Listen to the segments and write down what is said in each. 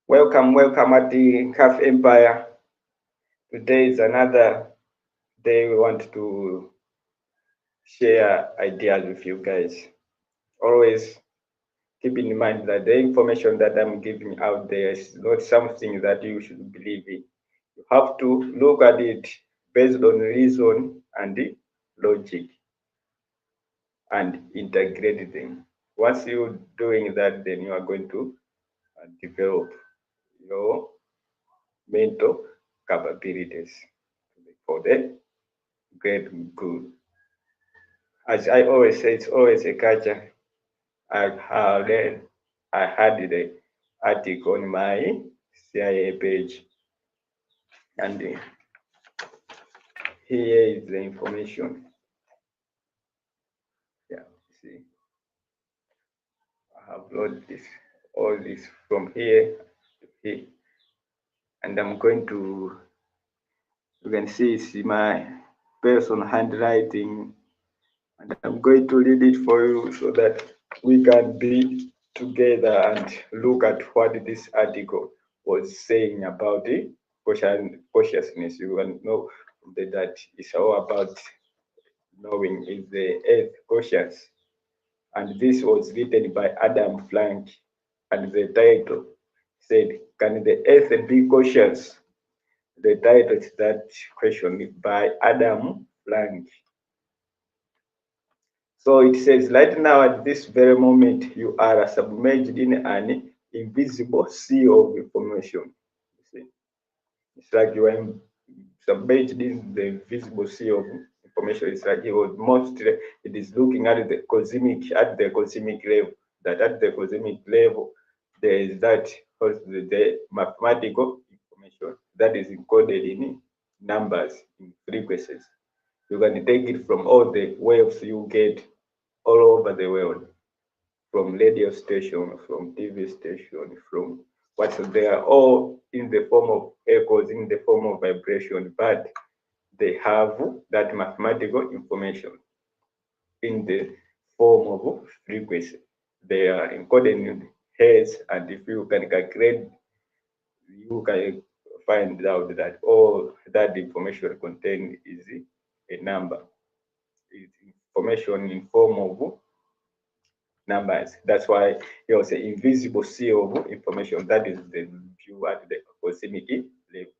Welcome at the Calf Empire. Today is another day we want to share ideas with you guys. Always keep in mind that the information that I'm giving out there is not something that you should believe in. You have to look at it based on reason and logic and integrate them. Once you're doing that, then you are going to develop your mental capabilities for the great good. As I always say, it's always a culture. I had the article on my CIA page, and here is the information. Yeah, see, I have loaded this all this from here to here, and I'm going to. You can see it's my person handwriting, and I'm going to read it for you so that we can be together and look at what this article was saying about the cautiousness. You can know that it's all about knowing is the earth cautious. And this was written by Adam Frank, and the title said, "Can the earth be cautious?" The title is that question by Adam Frank. So it says, right now at this very moment, you are submerged in an invisible sea of information. You see, it's like you are submerged in the invisible sea of information. It's like it was mostly it is looking at the cosmic level. That at the cosmic level, there is that the mathematical information that is encoded in numbers, in frequencies. You can take it from all the waves you get all over the world, from radio station, from TV station, from what they are all in the form of echoes, in the form of vibration, but they have that mathematical information in the form of frequency. They are encoded in hertz, and if you can calculate, you can find out that all that information contained is a number. It's information in form of numbers. That's why it was an invisible sea of information. That is the view at the cosmic level.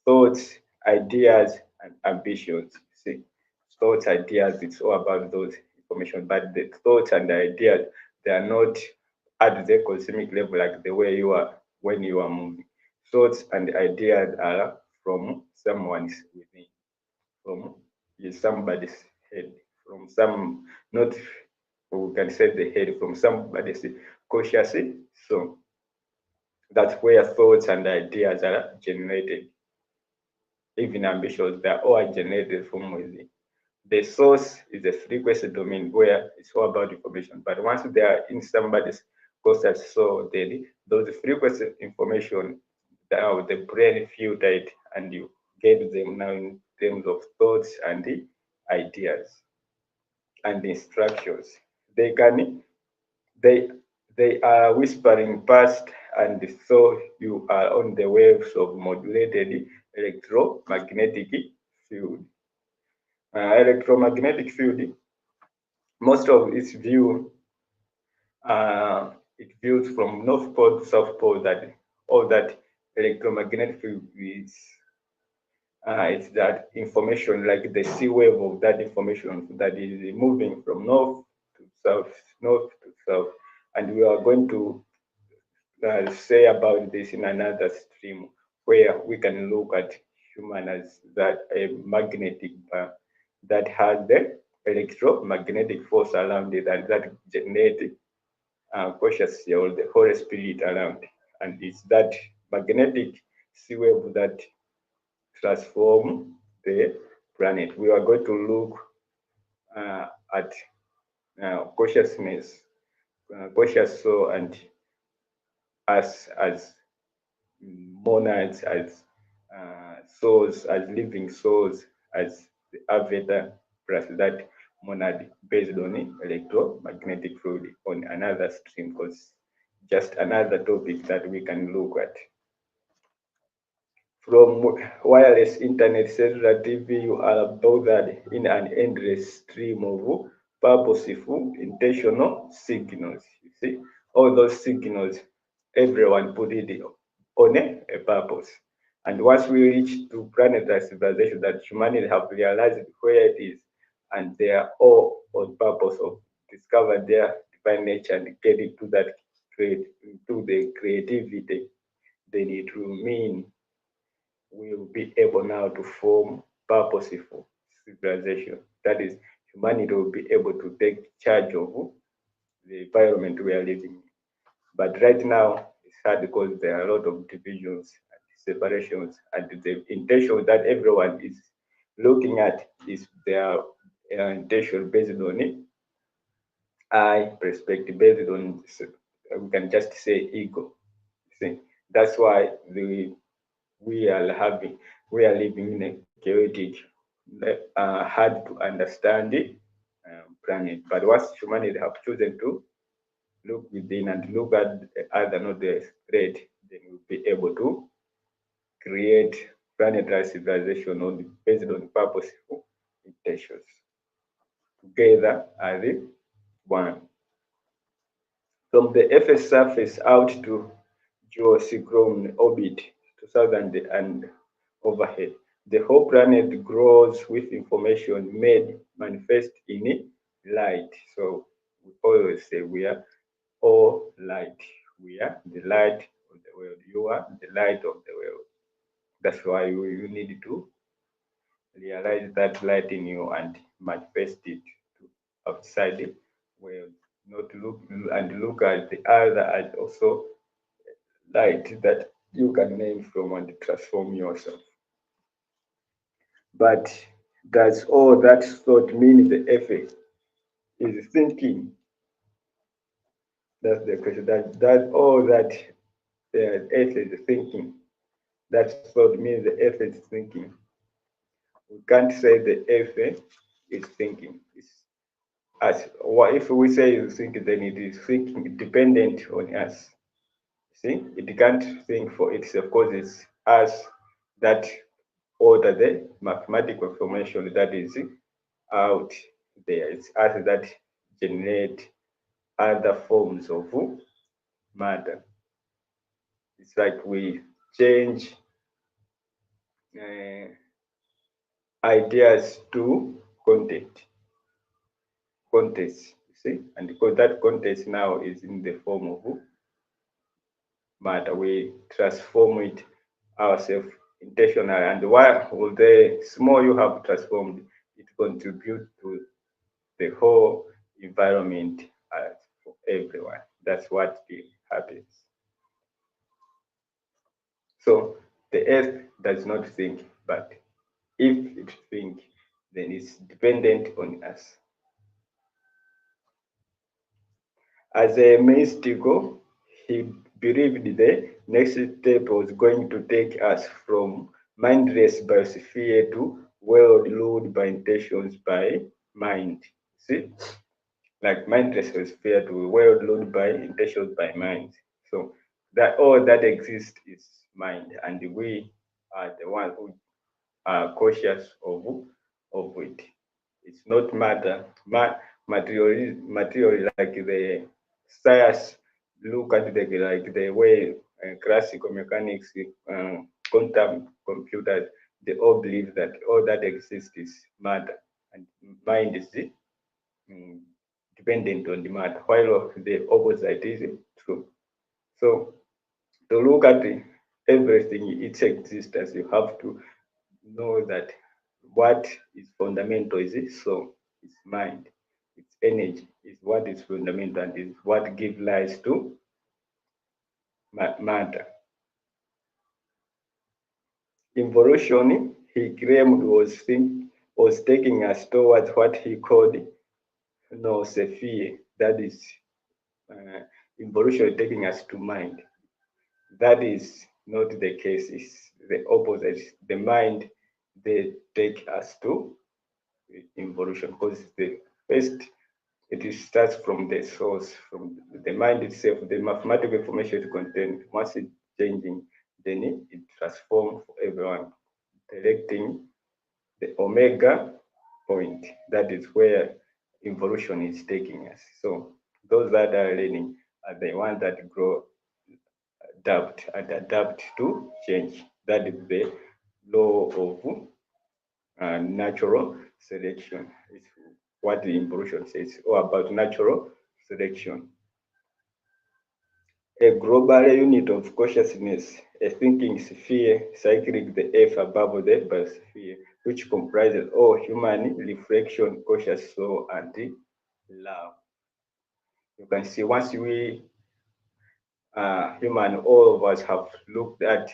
Thoughts, ideas, and ambitions. See, thoughts, ideas, it's all about those information. But the thoughts and the ideas, they are not at the cosmic level like the way you are when you are moving. Thoughts and ideas are from someone's within, from somebody's head, from some, not we can say the head, from somebody's consciousness. So that's where thoughts and ideas are generated. Even ambitions, they are all generated from within. The source is the frequency domain where it's all about information. But once they are in somebody's conscious, so then those frequency information, now the brain filter it and you get them now in terms of thoughts and the ideas and instructions. They can they they are whispering past, and so you are on the waves of modulated electromagnetic field. Electromagnetic field, most of its view, it views from North Pole to South Pole that all that electromagnetic field is it's that information, like the sea wave of that information that is moving from north to south. And we are going to say about this in another stream where we can look at human as that a magnetic bar that has the electromagnetic force around it and that generates consciousness or the Holy Spirit around. And it's that magnetic sea wave that transform the planet. We are going to look at consciousness, conscious soul, and us as monads, as souls, as living souls, as the avatar plus that monad based on electromagnetic field on another stream because just another topic that we can look at. From wireless internet, cellular TV, you are bothered in an endless stream of purposeful, intentional signals. You see, all those signals, everyone put it on a purpose. And once we reach to planetary civilization, that humanity have realized where it is, and they are all on purpose of discover their divine nature and get into that into the creativity, then it will mean we will be able now to form purposeful civilization. That is, humanity will be able to take charge of the environment we are living in. But right now, it's hard because there are a lot of divisions and separations, and the intention that everyone is looking at is their intention based on it. I perspective based on, we can just say ego. See, that's why we are having we are living in a chaotic, hard to understand planet. But once humanity have chosen to look within and look at other, not the threat, then we'll be able to create planetary civilization based on purposeful intentions. Together as one. From the Earth's surface out to geosynchronous orbit, 2000 and overhead, the whole planet grows with information made manifest in light. So we always say we are all light. We are the light of the world. You are the light of the world. That's why you need to realize that light in you and manifest it to outside the world. Not look and look at the other as also light that you can name from and transform yourself. But does all that thought mean the effect is thinking? That's the question. That all that the earth is thinking, that thought means the earth is thinking. We can't say the earth is thinking. It's as what if we say you think, then it is thinking dependent on us. See, it can't think for itself because it's us that order the mathematical information that is out there. It's us that generate other forms of matter. It's like we change uh, ideas to content, contents. You see, and because that content now is in the form of matter, we transform it ourselves intentionally. And while the small you have transformed, it contributes to the whole environment for everyone. That's what happens. So the earth does not think, but if it thinks, then it's dependent on us. As a mystical, he believed the next step was going to take us from mindless biosphere to world ruled by intentions by mind. See, like mindless biosphere to world ruled by intentions by mind. So that all that exists is mind, and we are the ones who are cautious of it. It's not matter. Material like the science look at the like the way classical mechanics, quantum computers, they all believe that all that exists is matter, and mind is um, dependent on the matter, while the opposite is true. So to look at everything, its existence, you have to know that what is fundamental is it? So it's mind, it's energy, is what is fundamental and is what gives rise to matter. Evolution, he claimed, was taking us towards what he called noosophy. That is, evolution taking us to mind. That is not the case. It's the opposite. The mind, they take us to evolution because the first it starts from the source, from the mind itself, the mathematical information it contains. Once it's changing, then it transforms for everyone, directing the omega point. That is where evolution is taking us. So those that are learning are the ones that grow, adapt to change. That is the law of natural selection. It's what the evolution says, or about natural selection. A global unit of consciousness, a thinking sphere cycling the earth above the biosphere, which comprises all human reflection, conscious soul, and love. You can see once we human, all of us have looked at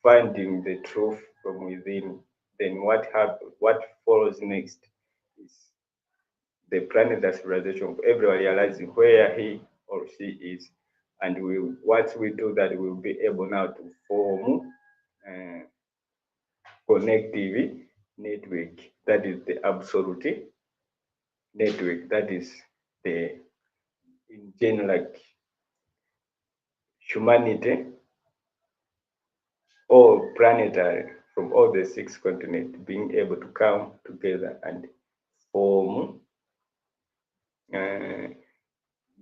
finding the truth from within, then what follows next is the planetary civilization of everyone realizing where he or she is. And once we do that, we'll be able now to form connective network. That is the absolute network. That is the, in general, like humanity, all planetary, from all the 6 continents, being able to come together and form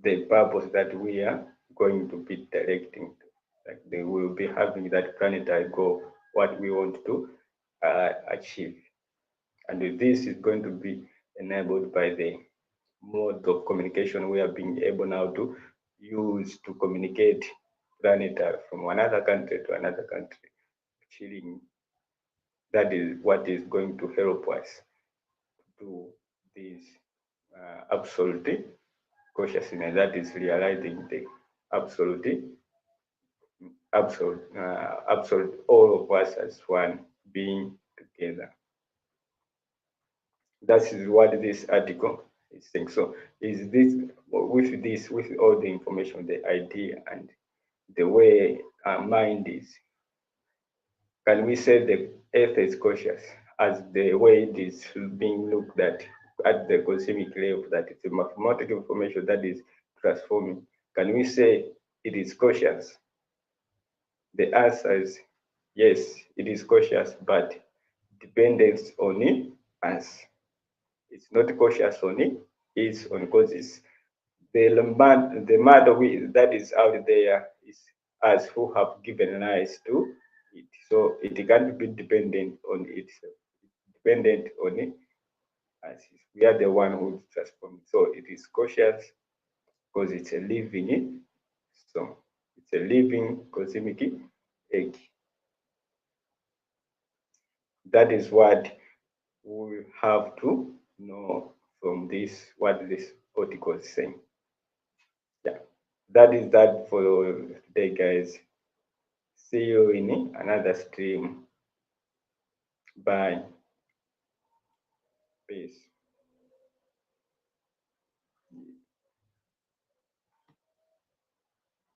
the purpose that we are going to be directing to. Like they will be having that planetary goal, what we want to achieve. And this is going to be enabled by the mode of communication we are being able now to use to communicate planetary from another country to another country. Chilling. That is what is going to help us do this absolute consciousness, that is realizing the absolute, absolute, all of us as one being together. That is what this article is saying. So is this, with all the information, the idea and the way our mind is, can we say the earth is conscious as the way it is being looked at the cosmic level, that it's a mathematical information that is transforming? Can we say it is conscious? The answer is yes, it is conscious, but depends on us. It's not conscious only, it's on causes. The matter that is out there is us who have given rise to it. So it can't be dependent on itself. It's dependent on it as we are the one who transforms. So it is conscious because it's a living. So it's a living cosmic egg. That is what we have to know from this, what this article is saying. Yeah, that is that for today, guys. See you in another stream. Bye. Peace.